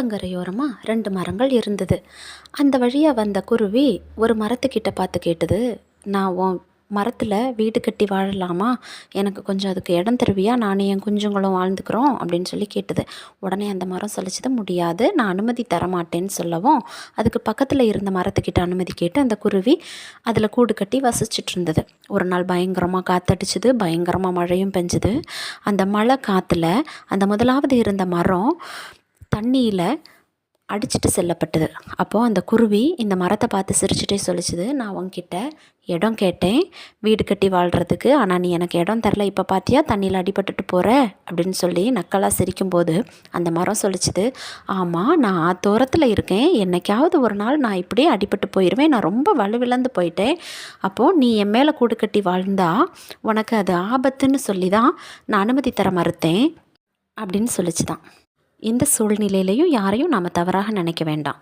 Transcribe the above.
ஆத்தங்கரையோரமாக 2 மரங்கள் இருந்தது. அந்த வழியாக வந்த குருவி ஒரு மரத்துக்கிட்ட பார்த்து கேட்டது, நான் உன் மரத்தில் வீடு கட்டி வாழலாமா? எனக்கு கொஞ்சம் அதுக்கு இடம் தருவியா? நானும் என் குஞ்சுங்களும் வாழ்ந்துக்கிறோம் அப்படின்னு சொல்லி கேட்டது. உடனே அந்த மரம் சொல்லிச்சது, முடியாது, நான் அனுமதி தரமாட்டேன்னு சொல்லவும், அதுக்கு பக்கத்தில் இருந்த மரத்துக்கிட்ட அனுமதி கேட்டு அந்த குருவி அதில் கூடு கட்டி வசிச்சுட்டு இருந்தது. ஒரு நாள் பயங்கரமாக காற்றடிச்சிது, பயங்கரமாக மழையும் பெஞ்சுது. அந்த மழை காற்றுல அந்த முதலாவது இருந்த மரம் தண்ணியில் அடிச்சிட்டு செல்லப்பட்டது. அப்போது அந்த குருவி இந்த மரத்தை பார்த்து சிரிச்சுட்டே சொல்லிச்சுது, நான் உன்கிட்ட இடம் கேட்டேன் வீடு கட்டி வாழ்கிறதுக்கு, ஆனால் நீ எனக்கு இடம் தரல, இப்போ பார்த்தியா தண்ணியில் அடிபட்டுட்டு போகிற அப்படின்னு சொல்லி நக்கலாக சிரிக்கும்போது அந்த மரம் சொல்லிச்சுது, ஆமாம், நான் ஆத்தோரத்தில் இருக்கேன், என்னைக்காவது ஒரு நாள் நான் இப்படியே அடிபட்டு போயிடுவேன், நான் ரொம்ப வலுவிழந்து போயிட்டேன், அப்போது நீ என் மேலே கூடு கட்டி வாழ்ந்தா உனக்கு அது ஆபத்துன்னு சொல்லி தான் நான் அனுமதி தர மறுத்தேன் அப்படின்னு சொல்லிச்சுதான். இந்த சூழ்நிலையிலையும் யாரையும் நாம் தவறாக நினைக்க வேண்டாம்.